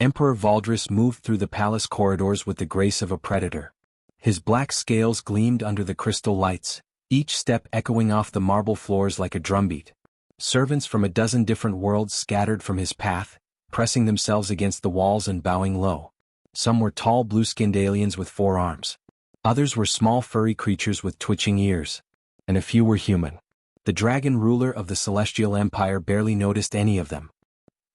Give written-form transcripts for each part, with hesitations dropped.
Emperor Valdris moved through the palace corridors with the grace of a predator. His black scales gleamed under the crystal lights, each step echoing off the marble floors like a drumbeat. Servants from a dozen different worlds scattered from his path, pressing themselves against the walls and bowing low. Some were tall blue-skinned aliens with 4 arms. Others were small furry creatures with twitching ears. And a few were human. The dragon ruler of the Celestial Empire barely noticed any of them.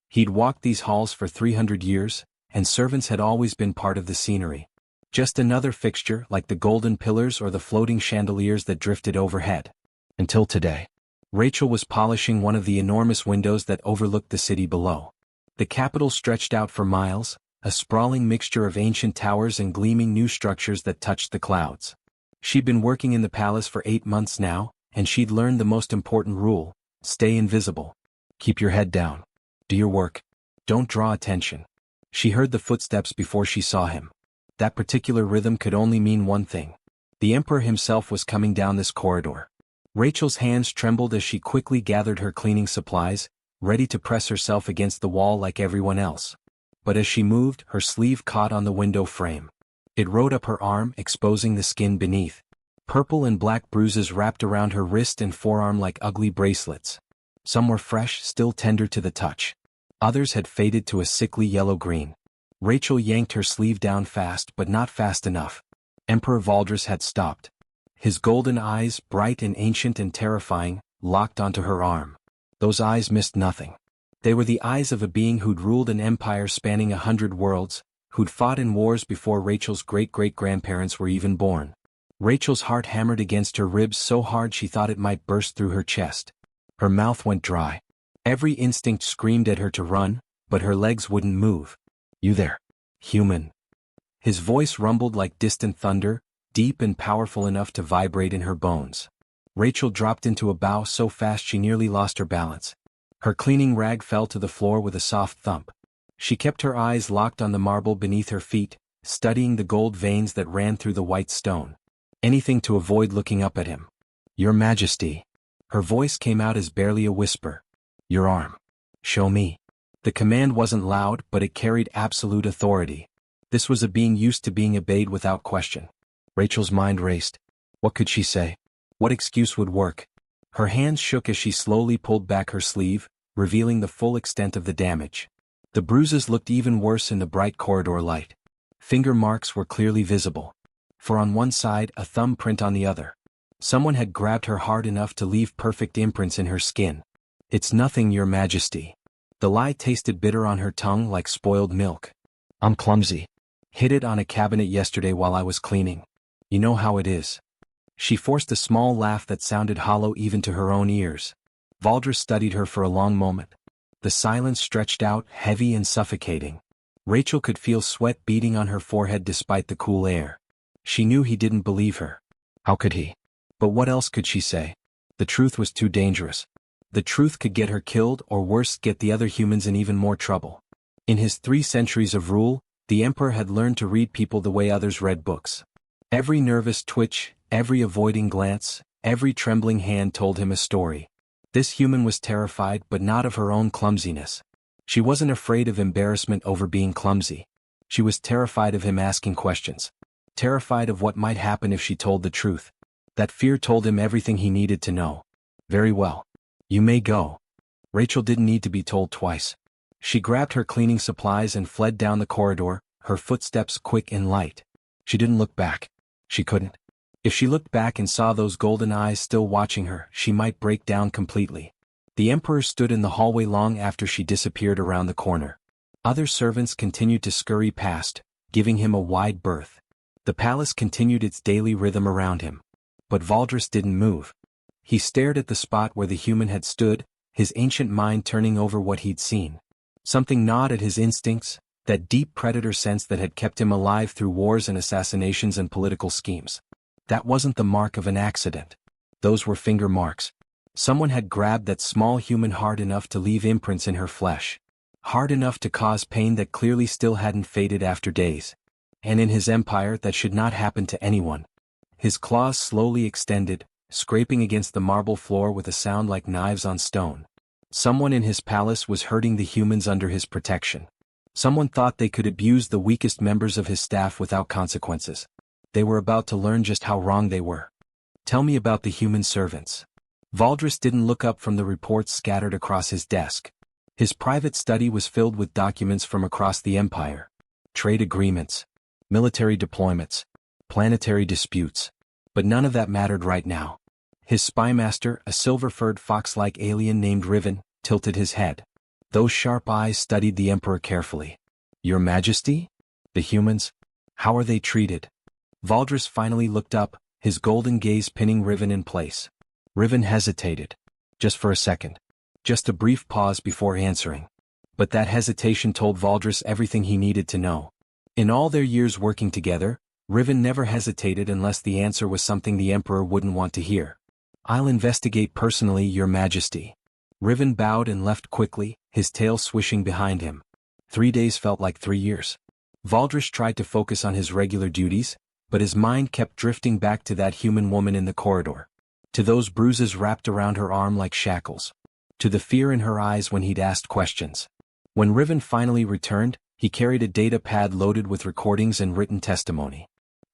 He'd walked these halls for 300 years, and servants had always been part of the scenery. Just another fixture like the golden pillars or the floating chandeliers that drifted overhead. Until today. Rachel was polishing one of the enormous windows that overlooked the city below. The capital stretched out for miles, a sprawling mixture of ancient towers and gleaming new structures that touched the clouds. She'd been working in the palace for 8 months now, and she'd learned the most important rule: stay invisible. Keep your head down. Do your work. Don't draw attention. She heard the footsteps before she saw him. That particular rhythm could only mean one thing. The Emperor himself was coming down this corridor. Rachel's hands trembled as she quickly gathered her cleaning supplies, ready to press herself against the wall like everyone else. But as she moved, her sleeve caught on the window frame. It rode up her arm, exposing the skin beneath. Purple and black bruises wrapped around her wrist and forearm like ugly bracelets. Some were fresh, still tender to the touch. Others had faded to a sickly yellow-green. Rachel yanked her sleeve down fast, but not fast enough. Emperor Valdris had stopped. His golden eyes, bright and ancient and terrifying, locked onto her arm. Those eyes missed nothing. They were the eyes of a being who'd ruled an empire spanning 100 worlds, who'd fought in wars before Rachel's great-great-grandparents were even born. Rachel's heart hammered against her ribs so hard she thought it might burst through her chest. Her mouth went dry. Every instinct screamed at her to run, but her legs wouldn't move. "You there, human?" His voice rumbled like distant thunder, deep and powerful enough to vibrate in her bones. Rachel dropped into a bow so fast she nearly lost her balance. Her cleaning rag fell to the floor with a soft thump. She kept her eyes locked on the marble beneath her feet, studying the gold veins that ran through the white stone. Anything to avoid looking up at him. "Your Majesty." Her voice came out as barely a whisper. "Your arm. Show me." The command wasn't loud, but it carried absolute authority. This was a being used to being obeyed without question. Rachel's mind raced. What could she say? What excuse would work? Her hands shook as she slowly pulled back her sleeve, revealing the full extent of the damage. The bruises looked even worse in the bright corridor light. Finger marks were clearly visible. For on one side, a thumbprint on the other. Someone had grabbed her hard enough to leave perfect imprints in her skin. "It's nothing, Your Majesty." The lie tasted bitter on her tongue like spoiled milk. "I'm clumsy. Hit it on a cabinet yesterday while I was cleaning. You know how it is." She forced a small laugh that sounded hollow even to her own ears. Valdris studied her for a long moment. The silence stretched out, heavy and suffocating. Rachel could feel sweat beading on her forehead despite the cool air. She knew he didn't believe her. How could he? But what else could she say? The truth was too dangerous. The truth could get her killed, or worse, get the other humans in even more trouble. In his 3 centuries of rule, the Emperor had learned to read people the way others read books. Every nervous twitch, every avoiding glance, every trembling hand told him a story. This human was terrified, but not of her own clumsiness. She wasn't afraid of embarrassment over being clumsy. She was terrified of him asking questions. Terrified of what might happen if she told the truth. That fear told him everything he needed to know. "Very well. You may go." Rachel didn't need to be told twice. She grabbed her cleaning supplies and fled down the corridor, her footsteps quick and light. She didn't look back. She couldn't. If she looked back and saw those golden eyes still watching her, she might break down completely. The Emperor stood in the hallway long after she disappeared around the corner. Other servants continued to scurry past, giving him a wide berth. The palace continued its daily rhythm around him. But Valdris didn't move. He stared at the spot where the human had stood, his ancient mind turning over what he'd seen. Something gnawed at his instincts, that deep predator sense that had kept him alive through wars and assassinations and political schemes. That wasn't the mark of an accident. Those were finger marks. Someone had grabbed that small human hard enough to leave imprints in her flesh. Hard enough to cause pain that clearly still hadn't faded after days. And in his empire that should not happen to anyone. His claws slowly extended, scraping against the marble floor with a sound like knives on stone. Someone in his palace was hurting the humans under his protection. Someone thought they could abuse the weakest members of his staff without consequences. They were about to learn just how wrong they were. Tell me about the human servants. Valdris didn't look up from the reports scattered across his desk. His private study was filled with documents from across the Empire. Trade agreements, military deployments, planetary disputes. But none of that mattered right now. His spymaster, a silver-furred fox-like alien named Riven, tilted his head. Those sharp eyes studied the Emperor carefully. Your Majesty? The humans? How are they treated? Valdris finally looked up, his golden gaze pinning Riven in place. Riven hesitated. Just for a second. Just a brief pause before answering. But that hesitation told Valdris everything he needed to know. In all their years working together, Riven never hesitated unless the answer was something the Emperor wouldn't want to hear. I'll investigate personally, Your Majesty. Riven bowed and left quickly, his tail swishing behind him. 3 days felt like 3 years. Valdris tried to focus on his regular duties, but his mind kept drifting back to that human woman in the corridor. To those bruises wrapped around her arm like shackles. To the fear in her eyes when he'd asked questions. When Riven finally returned, he carried a data pad loaded with recordings and written testimony.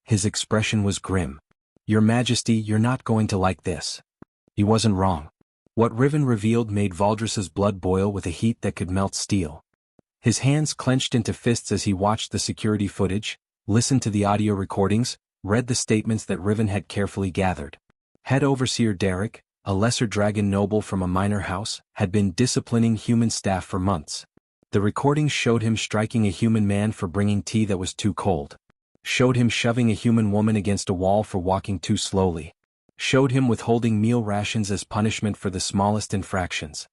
His expression was grim. Your Majesty, you're not going to like this. He wasn't wrong. What Riven revealed made Valdris's blood boil with a heat that could melt steel. His hands clenched into fists as he watched the security footage, listened to the audio recordings, read the statements that Riven had carefully gathered. Head Overseer Derek, a lesser dragon noble from a minor house, had been disciplining human staff for months. The recordings showed him striking a human man for bringing tea that was too cold. Showed him shoving a human woman against a wall for walking too slowly. Showed him withholding meal rations as punishment for the smallest infractions.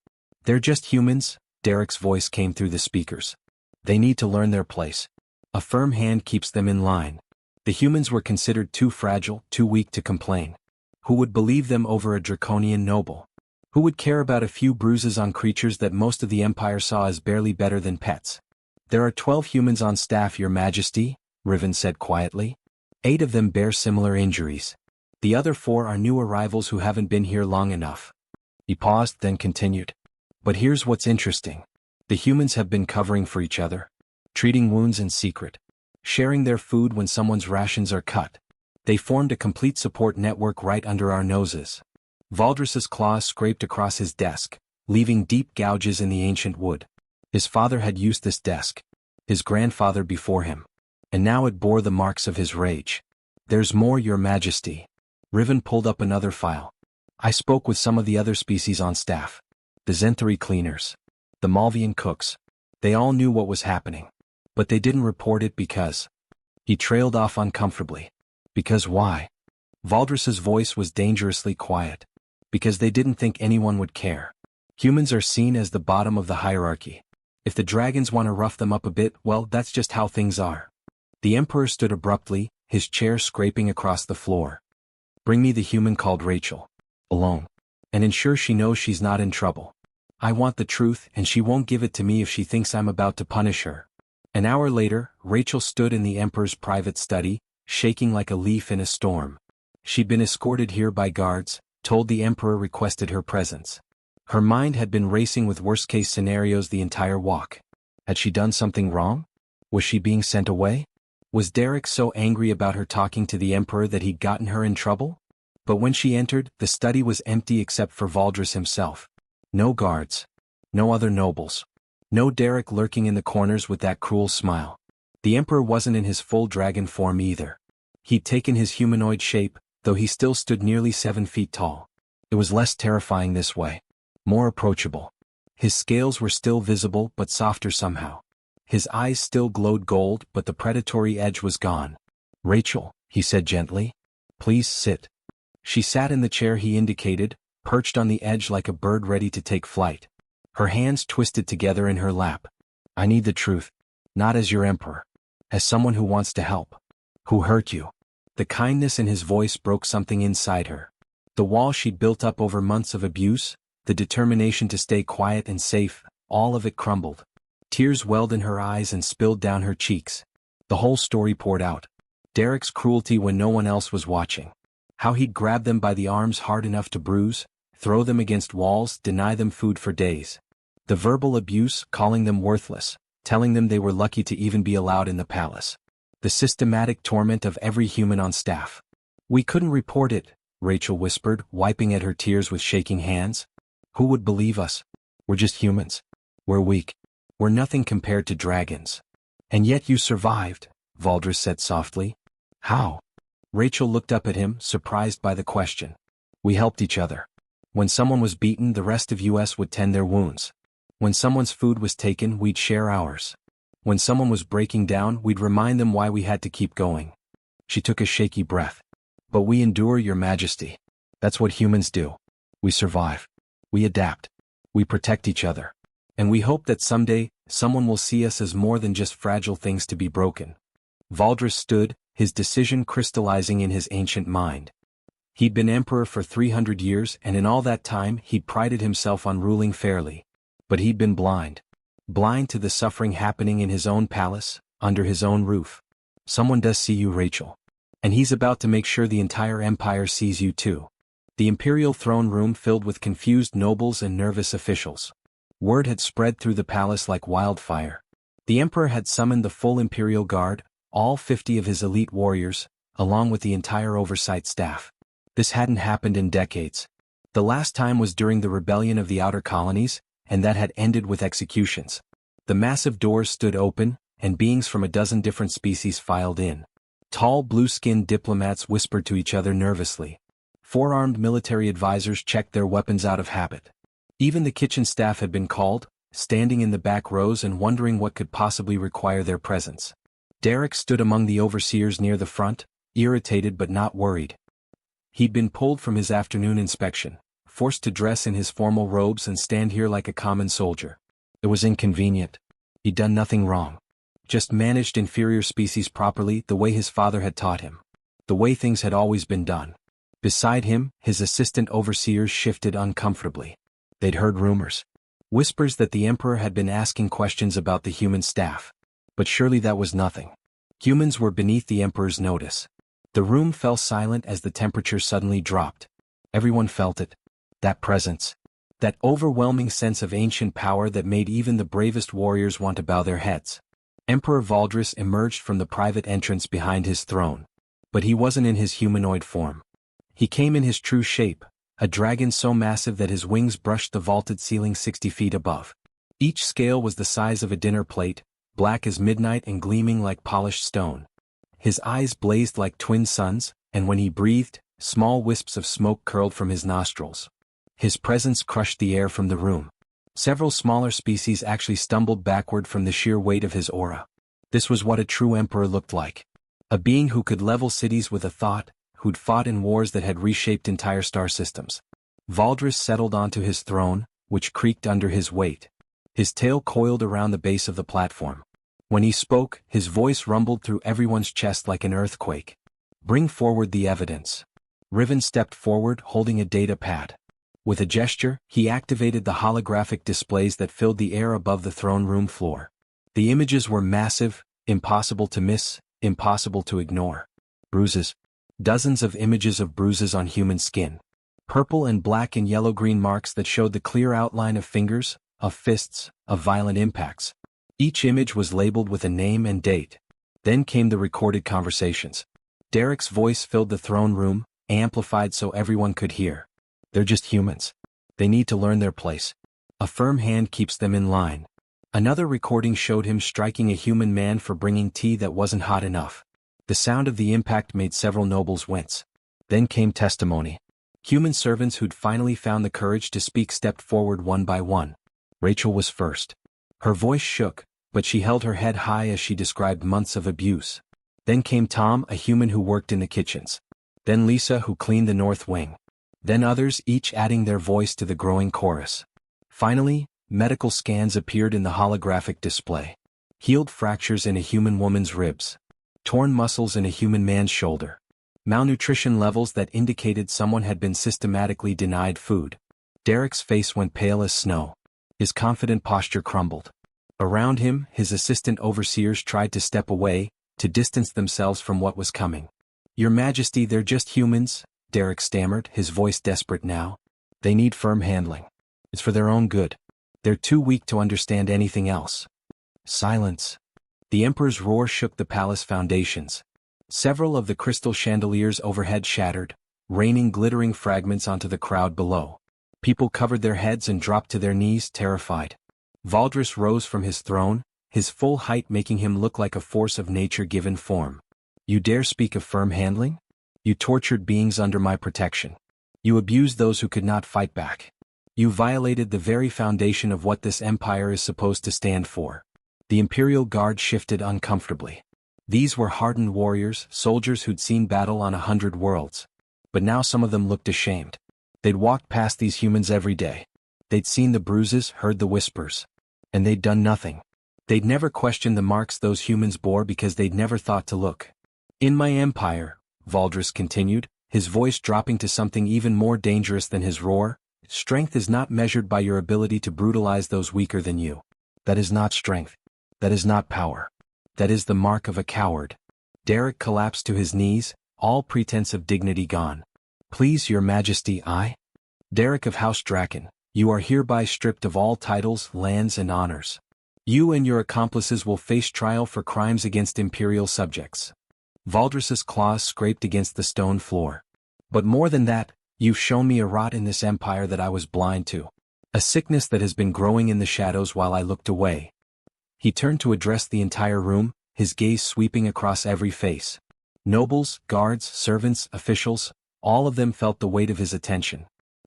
They're just humans, Derek's voice came through the speakers. They need to learn their place. A firm hand keeps them in line. The humans were considered too fragile, too weak to complain. Who would believe them over a draconian noble? Who would care about a few bruises on creatures that most of the Empire saw as barely better than pets? There are 12 humans on staff, Your Majesty, Riven said quietly. 8 of them bear similar injuries. The other 4 are new arrivals who haven't been here long enough. He paused, then continued. But here's what's interesting. The humans have been covering for each other. Treating wounds in secret. Sharing their food when someone's rations are cut. They formed a complete support network right under our noses. Valdris's claws scraped across his desk, leaving deep gouges in the ancient wood. His father had used this desk. His grandfather before him. And now it bore the marks of his rage. There's more, Your Majesty. Riven pulled up another file. I spoke with some of the other species on staff. The Zenthari cleaners. The Malvian cooks. They all knew what was happening. But they didn't report it because... He trailed off uncomfortably. Because why? Valdris's voice was dangerously quiet. Because they didn't think anyone would care. Humans are seen as the bottom of the hierarchy. If the dragons want to rough them up a bit, well, that's just how things are. The Emperor stood abruptly, his chair scraping across the floor. Bring me the human called Rachel. Alone. And ensure she knows she's not in trouble. I want the truth, and she won't give it to me if she thinks I'm about to punish her. An hour later, Rachel stood in the Emperor's private study, shaking like a leaf in a storm. She'd been escorted here by guards, told the Emperor requested her presence. Her mind had been racing with worst-case scenarios the entire walk. Had she done something wrong? Was she being sent away? Was Derek so angry about her talking to the Emperor that he'd gotten her in trouble? But when she entered, the study was empty except for Valdris himself. No guards. No other nobles. No Derek lurking in the corners with that cruel smile. The Emperor wasn't in his full dragon form either. He'd taken his humanoid shape, though he still stood nearly 7 feet tall. It was less terrifying this way. More approachable. His scales were still visible but softer somehow. His eyes still glowed gold, but the predatory edge was gone. Rachel, he said gently. Please sit. She sat in the chair he indicated, perched on the edge like a bird ready to take flight. Her hands twisted together in her lap. I need the truth. Not as your Emperor. As someone who wants to help. Who hurt you? The kindness in his voice broke something inside her. The wall she'd built up over months of abuse, the determination to stay quiet and safe, all of it crumbled. Tears welled in her eyes and spilled down her cheeks. The whole story poured out. Derek's cruelty when no one else was watching. How he'd grab them by the arms hard enough to bruise, throw them against walls, deny them food for days. The verbal abuse, calling them worthless, telling them they were lucky to even be allowed in the palace. The systematic torment of every human on staff. "We couldn't report it," Rachel whispered, wiping at her tears with shaking hands. "Who would believe us? We're just humans. We're weak. We're nothing compared to dragons." "And yet you survived," Valdris said softly. "How?" Rachel looked up at him, surprised by the question. "We helped each other. When someone was beaten, the rest of us would tend their wounds. When someone's food was taken, we'd share ours. When someone was breaking down, we'd remind them why we had to keep going." She took a shaky breath. "But we endure, Your Majesty. That's what humans do. We survive. We adapt. We protect each other. And we hope that someday, someone will see us as more than just fragile things to be broken." Valdris stood, his decision crystallizing in his ancient mind. He'd been emperor for 300 years, and in all that time he'd prided himself on ruling fairly. But he'd been blind. Blind to the suffering happening in his own palace, under his own roof. "Someone does see you, Rachel. And he's about to make sure the entire empire sees you too." The Imperial throne room filled with confused nobles and nervous officials. Word had spread through the palace like wildfire. The Emperor had summoned the full Imperial Guard, all 50 of his elite warriors, along with the entire oversight staff. This hadn't happened in decades. The last time was during the rebellion of the Outer Colonies, and that had ended with executions. The massive doors stood open, and beings from a dozen different species filed in. Tall blue-skinned diplomats whispered to each other nervously. Four-armed military advisors checked their weapons out of habit. Even the kitchen staff had been called, standing in the back rows and wondering what could possibly require their presence. Derek stood among the overseers near the front, irritated but not worried. He'd been pulled from his afternoon inspection, forced to dress in his formal robes and stand here like a common soldier. It was inconvenient. He'd done nothing wrong. Just managed inferior species properly the way his father had taught him. The way things had always been done. Beside him, his assistant overseers shifted uncomfortably. They'd heard rumors. Whispers that the Emperor had been asking questions about the human staff. But surely that was nothing. Humans were beneath the Emperor's notice. The room fell silent as the temperature suddenly dropped. Everyone felt it. That presence. That overwhelming sense of ancient power that made even the bravest warriors want to bow their heads. Emperor Valdris emerged from the private entrance behind his throne. But he wasn't in his humanoid form. He came in his true shape, a dragon so massive that his wings brushed the vaulted ceiling 60 feet above. Each scale was the size of a dinner plate, black as midnight and gleaming like polished stone. His eyes blazed like twin suns, and when he breathed, small wisps of smoke curled from his nostrils. His presence crushed the air from the room. Several smaller species actually stumbled backward from the sheer weight of his aura. This was what a true emperor looked like. A being who could level cities with a thought, who'd fought in wars that had reshaped entire star systems. Valdris settled onto his throne, which creaked under his weight. His tail coiled around the base of the platform. When he spoke, his voice rumbled through everyone's chest like an earthquake. "Bring forward the evidence." Riven stepped forward, holding a data pad. With a gesture, he activated the holographic displays that filled the air above the throne room floor. The images were massive, impossible to miss, impossible to ignore. Bruises. Dozens of images of bruises on human skin. Purple and black and yellow-green marks that showed the clear outline of fingers, of fists, of violent impacts. Each image was labeled with a name and date. Then came the recorded conversations. Derek's voice filled the throne room, amplified so everyone could hear. "They're just humans. They need to learn their place. A firm hand keeps them in line." Another recording showed him striking a human man for bringing tea that wasn't hot enough. The sound of the impact made several nobles wince. Then came testimony. Human servants who'd finally found the courage to speak stepped forward one by one. Rachel was first. Her voice shook, but she held her head high as she described months of abuse. Then came Tom, a human who worked in the kitchens. Then Lisa, who cleaned the north wing. Then others, each adding their voice to the growing chorus. Finally, medical scans appeared in the holographic display. Healed fractures in a human woman's ribs. Torn muscles in a human man's shoulder. Malnutrition levels that indicated someone had been systematically denied food. Derek's face went pale as snow. His confident posture crumbled. Around him, his assistant overseers tried to step away, to distance themselves from what was coming. "Your Majesty, they're just humans," Derek stammered, his voice desperate now. "They need firm handling. It's for their own good. They're too weak to understand anything else." Silence. The Emperor's roar shook the palace foundations. Several of the crystal chandeliers overhead shattered, raining glittering fragments onto the crowd below. People covered their heads and dropped to their knees, terrified. Valdris rose from his throne, his full height making him look like a force of nature given form. You dare speak of firm handling? You tortured beings under my protection. You abused those who could not fight back. You violated the very foundation of what this empire is supposed to stand for. The Imperial Guard shifted uncomfortably. These were hardened warriors, soldiers who'd seen battle on 100 worlds. But now some of them looked ashamed. They'd walked past these humans every day. They'd seen the bruises, heard the whispers. And they'd done nothing. They'd never questioned the marks those humans bore because they'd never thought to look. In my empire, Valdris continued, his voice dropping to something even more dangerous than his roar, strength is not measured by your ability to brutalize those weaker than you. That is not strength. That is not power. That is the mark of a coward. Derek collapsed to his knees, all pretense of dignity gone. Please, your majesty, I? Derek of House Draken, you are hereby stripped of all titles, lands and honors. You and your accomplices will face trial for crimes against Imperial subjects. Valdris's claws scraped against the stone floor. But more than that, you've shown me a rot in this empire that I was blind to. A sickness that has been growing in the shadows while I looked away. He turned to address the entire room, his gaze sweeping across every face. Nobles, guards, servants, officials, all of them felt the weight of his attention.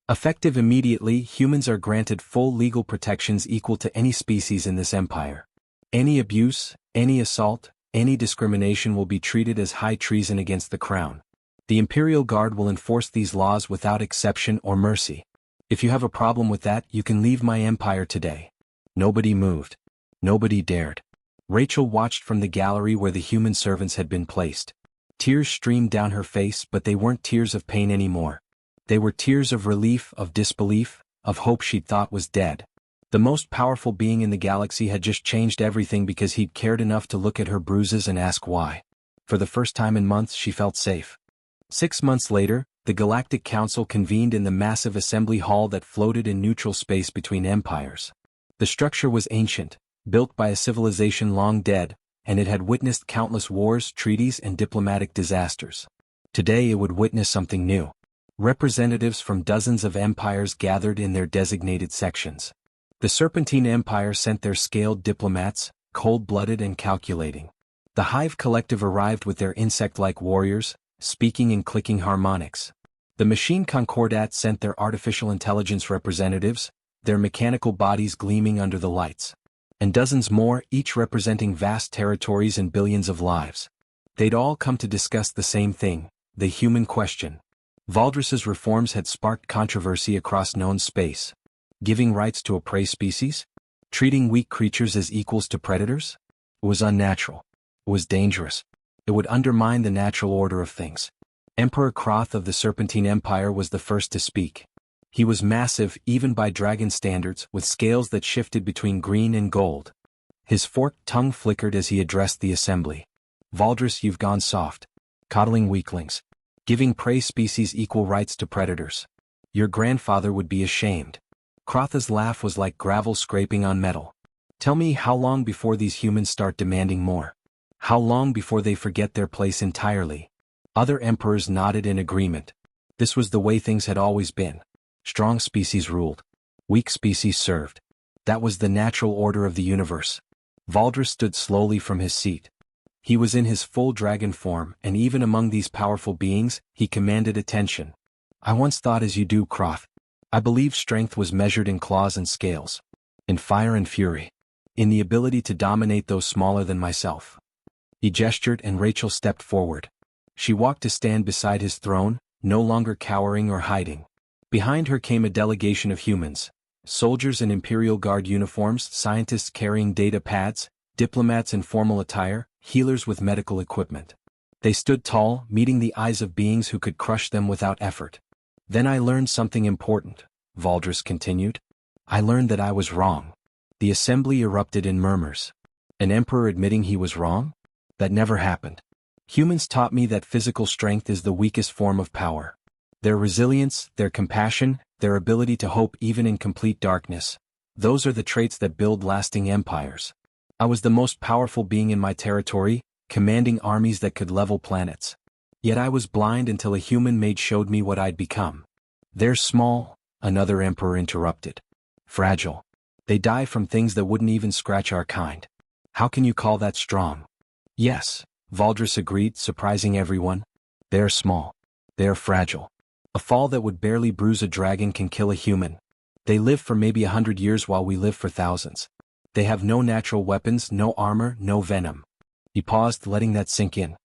Effective immediately, humans are granted full legal protections equal to any species in this empire. Any abuse, any assault, any discrimination will be treated as high treason against the crown. The Imperial Guard will enforce these laws without exception or mercy. If you have a problem with that, you can leave my empire today. Nobody moved. Nobody dared. Rachel watched from the gallery where the human servants had been placed. Tears streamed down her face, but they weren't tears of pain anymore. They were tears of relief, of disbelief, of hope she'd thought was dead. The most powerful being in the galaxy had just changed everything because he'd cared enough to look at her bruises and ask why. For the first time in months she felt safe. 6 months later, the Galactic Council convened in the massive assembly hall that floated in neutral space between empires. The structure was ancient, built by a civilization long dead, and it had witnessed countless wars, treaties, and diplomatic disasters. Today it would witness something new. Representatives from dozens of empires gathered in their designated sections. The Serpentine Empire sent their scaled diplomats, cold-blooded and calculating. The Hive Collective arrived with their insect-like warriors, speaking in clicking harmonics. The Machine Concordat sent their artificial intelligence representatives, their mechanical bodies gleaming under the lights. And dozens more, each representing vast territories and billions of lives. They'd all come to discuss the same thing, the human question. Valdris's reforms had sparked controversy across known space. Giving rights to a prey species? Treating weak creatures as equals to predators? It was unnatural. It was dangerous. It would undermine the natural order of things. Emperor Kroth of the Serpentine Empire was the first to speak. He was massive, even by dragon standards, with scales that shifted between green and gold. His forked tongue flickered as he addressed the assembly. Valdris, you've gone soft. Coddling weaklings. Giving prey species equal rights to predators. Your grandfather would be ashamed. Krotha's laugh was like gravel scraping on metal. Tell me how long before these humans start demanding more? How long before they forget their place entirely? Other emperors nodded in agreement. This was the way things had always been. Strong species ruled. Weak species served. That was the natural order of the universe. Valdris stood slowly from his seat. He was in his full dragon form, and even among these powerful beings, he commanded attention. I once thought as you do, Kroth. I believed strength was measured in claws and scales. In fire and fury. In the ability to dominate those smaller than myself. He gestured and Rachel stepped forward. She walked to stand beside his throne, no longer cowering or hiding. Behind her came a delegation of humans, soldiers in Imperial Guard uniforms, scientists carrying data pads, diplomats in formal attire, healers with medical equipment. They stood tall, meeting the eyes of beings who could crush them without effort. Then I learned something important, Valdris continued. I learned that I was wrong. The assembly erupted in murmurs. An emperor admitting he was wrong? That never happened. Humans taught me that physical strength is the weakest form of power. Their resilience, their compassion, their ability to hope even in complete darkness. Those are the traits that build lasting empires. I was the most powerful being in my territory, commanding armies that could level planets. Yet I was blind until a human maid showed me what I'd become. They're small, another emperor interrupted. Fragile. They die from things that wouldn't even scratch our kind. How can you call that strong? Yes, Valdris agreed, surprising everyone. They're small. They're fragile. A fall that would barely bruise a dragon can kill a human. They live for maybe 100 years while we live for thousands. They have no natural weapons, no armor, no venom. He paused, letting that sink in.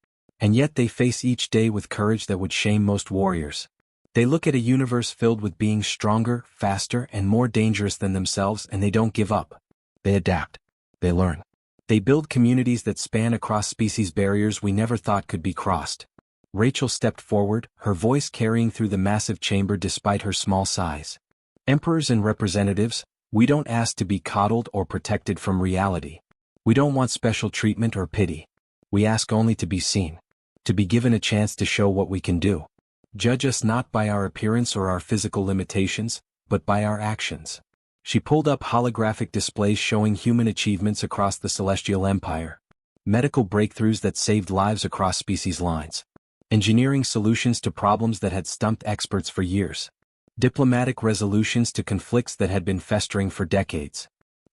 And yet they face each day with courage that would shame most warriors. They look at a universe filled with beings stronger, faster, and more dangerous than themselves, and they don't give up. They adapt. They learn. They build communities that span across species barriers we never thought could be crossed. Rachel stepped forward, her voice carrying through the massive chamber despite her small size. Emperors and representatives, we don't ask to be coddled or protected from reality. We don't want special treatment or pity. We ask only to be seen. To be given a chance to show what we can do. Judge us not by our appearance or our physical limitations, but by our actions. She pulled up holographic displays showing human achievements across the Celestial Empire. Medical breakthroughs that saved lives across species lines. Engineering solutions to problems that had stumped experts for years. Diplomatic resolutions to conflicts that had been festering for decades.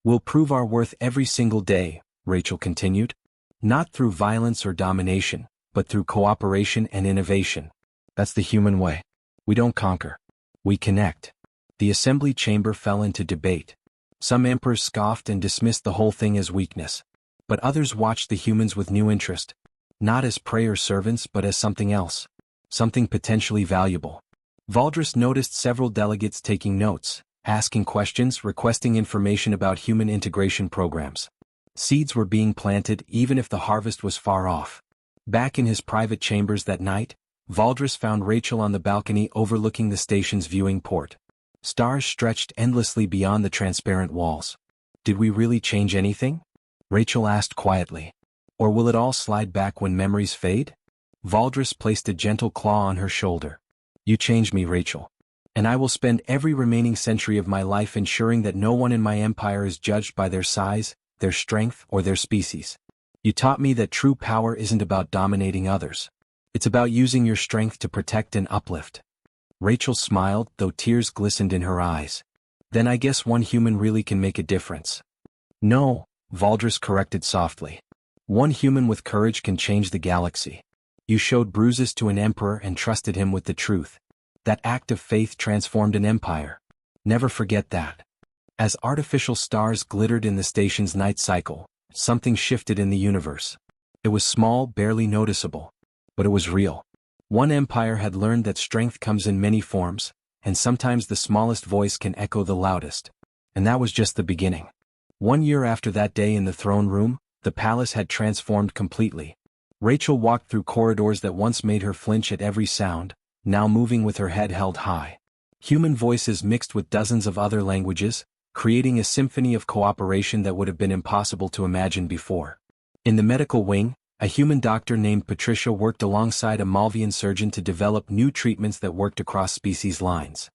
We'll prove our worth every single day, Rachel continued. Not through violence or domination, but through cooperation and innovation. That's the human way. We don't conquer. We connect. The assembly chamber fell into debate. Some emperors scoffed and dismissed the whole thing as weakness. But others watched the humans with new interest. Not as prey or servants but as something else. Something potentially valuable. Valdris noticed several delegates taking notes, asking questions, requesting information about human integration programs. Seeds were being planted even if the harvest was far off. Back in his private chambers that night, Valdris found Rachel on the balcony overlooking the station's viewing port. Stars stretched endlessly beyond the transparent walls. Did we really change anything? Rachel asked quietly. Or will it all slide back when memories fade? Valdris placed a gentle claw on her shoulder. You changed me, Rachel. And I will spend every remaining century of my life ensuring that no one in my empire is judged by their size, their strength, or their species. You taught me that true power isn't about dominating others. It's about using your strength to protect and uplift. Rachel smiled, though tears glistened in her eyes. Then I guess one human really can make a difference. No, Valdris corrected softly. One human with courage can change the galaxy. You showed Bruises to an emperor and trusted him with the truth. That act of faith transformed an empire. Never forget that. As artificial stars glittered in the station's night cycle, something shifted in the universe. It was small, barely noticeable. But it was real. One empire had learned that strength comes in many forms, and sometimes the smallest voice can echo the loudest. And that was just the beginning. 1 year after that day in the throne room, the palace had transformed completely. Rachel walked through corridors that once made her flinch at every sound, now moving with her head held high. Human voices mixed with dozens of other languages, creating a symphony of cooperation that would have been impossible to imagine before. In the medical wing, a human doctor named Patricia worked alongside a Malvian surgeon to develop new treatments that worked across species lines.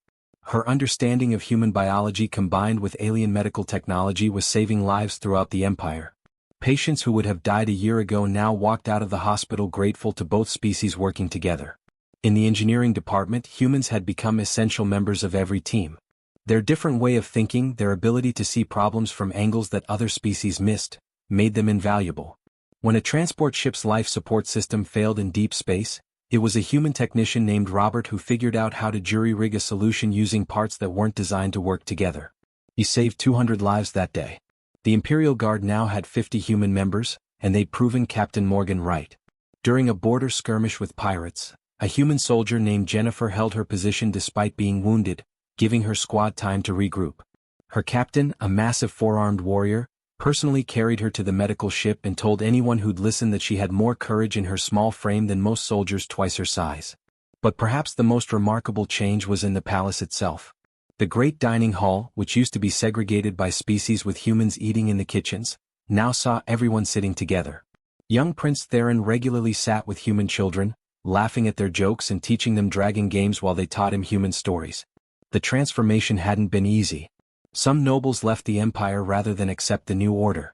Her understanding of human biology combined with alien medical technology was saving lives throughout the empire. Patients who would have died a year ago now walked out of the hospital grateful to both species working together. In the engineering department, humans had become essential members of every team. Their different way of thinking, their ability to see problems from angles that other species missed, made them invaluable. When a transport ship's life support system failed in deep space, it was a human technician named Robert who figured out how to jury-rig a solution using parts that weren't designed to work together. He saved 200 lives that day. The Imperial Guard now had 50 human members, and they'd proven Captain Morgan right. During a border skirmish with pirates, a human soldier named Jennifer held her position despite being wounded, giving her squad time to regroup. Her captain, a massive four-armed warrior, personally carried her to the medical ship and told anyone who'd listen that she had more courage in her small frame than most soldiers twice her size. But perhaps the most remarkable change was in the palace itself. The great dining hall, which used to be segregated by species with humans eating in the kitchens, now saw everyone sitting together. Young Prince Theron regularly sat with human children, laughing at their jokes and teaching them dragon games while they taught him human stories. The transformation hadn't been easy. Some nobles left the empire rather than accept the new order.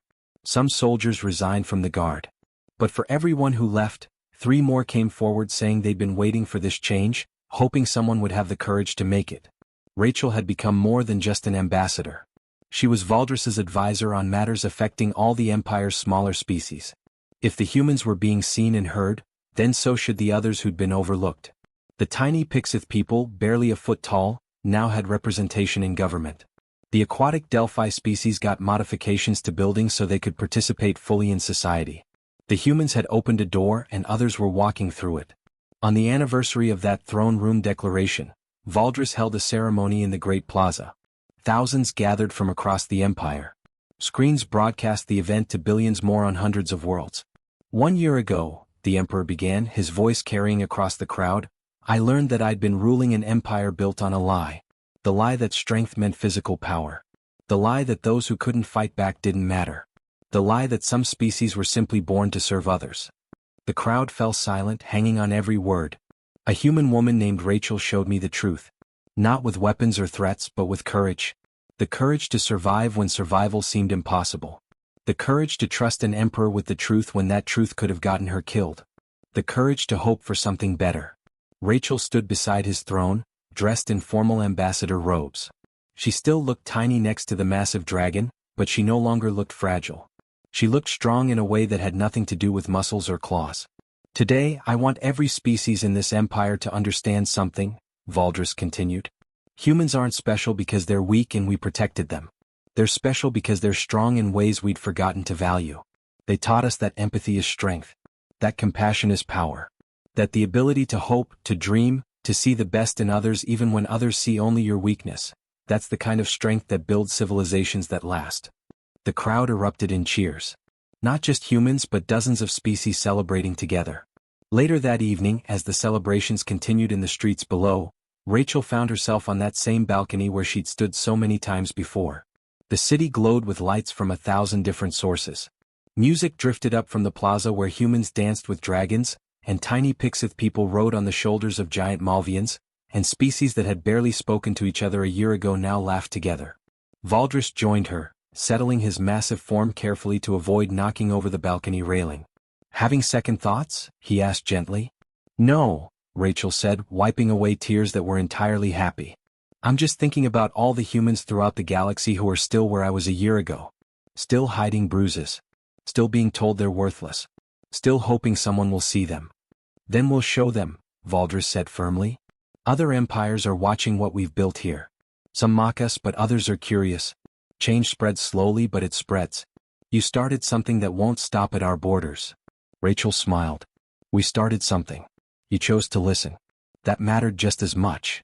Some soldiers resigned from the guard. But for everyone who left, 3 more came forward saying they'd been waiting for this change, hoping someone would have the courage to make it. Rachel had become more than just an ambassador. She was Valdris's advisor on matters affecting all the Empire's smaller species. If the humans were being seen and heard, then so should the others who'd been overlooked. The tiny Pixith people, barely a foot tall, now had representation in government. The aquatic Delphi species got modifications to buildings so they could participate fully in society. The humans had opened a door and others were walking through it. On the anniversary of that throne room declaration, Valdris held a ceremony in the Great Plaza. Thousands gathered from across the Empire. Screens broadcast the event to billions more on hundreds of worlds. 1 year ago, the Emperor began, his voice carrying across the crowd, I learned that I'd been ruling an empire built on a lie. The lie that strength meant physical power. The lie that those who couldn't fight back didn't matter. The lie that some species were simply born to serve others. The crowd fell silent, hanging on every word. A human woman named Rachel showed me the truth. Not with weapons or threats, but with courage. The courage to survive when survival seemed impossible. The courage to trust an emperor with the truth when that truth could have gotten her killed. The courage to hope for something better. Rachel stood beside his throne, dressed in formal ambassador robes. She still looked tiny next to the massive dragon, but she no longer looked fragile. She looked strong in a way that had nothing to do with muscles or claws. Today, I want every species in this empire to understand something, Valdris continued. Humans aren't special because they're weak and we protected them. They're special because they're strong in ways we'd forgotten to value. They taught us that empathy is strength, that compassion is power, that the ability to hope, to dream, to see the best in others even when others see only your weakness, that's the kind of strength that builds civilizations that last. The crowd erupted in cheers. Not just humans but dozens of species celebrating together. Later that evening, as the celebrations continued in the streets below, Rachel found herself on that same balcony where she'd stood so many times before. The city glowed with lights from 1,000 different sources. Music drifted up from the plaza where humans danced with dragons, and tiny Pixith people rode on the shoulders of giant Malvians, and species that had barely spoken to each other a year ago now laughed together. Valdris joined her, settling his massive form carefully to avoid knocking over the balcony railing. Having second thoughts? He asked gently. No, Rachel said, wiping away tears that were entirely happy. I'm just thinking about all the humans throughout the galaxy who are still where I was a year ago. Still hiding bruises. Still being told they're worthless. Still hoping someone will see them. Then we'll show them, Valdris said firmly. Other empires are watching what we've built here. Some mock us but others are curious. Change spreads slowly but it spreads. You started something that won't stop at our borders. Rachel smiled. We started something. You chose to listen. That mattered just as much.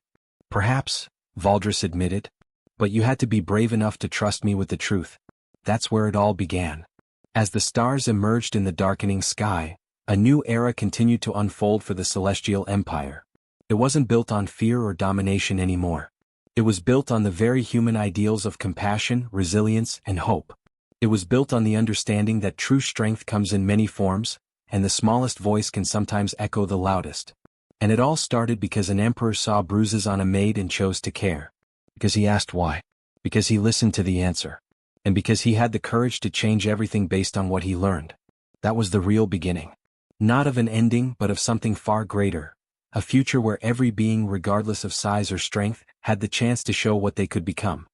Perhaps, Valdris admitted. But you had to be brave enough to trust me with the truth. That's where it all began. As the stars emerged in the darkening sky, a new era continued to unfold for the Celestial Empire. It wasn't built on fear or domination anymore. It was built on the very human ideals of compassion, resilience, and hope. It was built on the understanding that true strength comes in many forms, and the smallest voice can sometimes echo the loudest. And it all started because an emperor saw bruises on a maid and chose to care. Because he asked why. Because he listened to the answer. And because he had the courage to change everything based on what he learned. That was the real beginning. Not of an ending but of something far greater. A future where every being, regardless of size or strength, had the chance to show what they could become.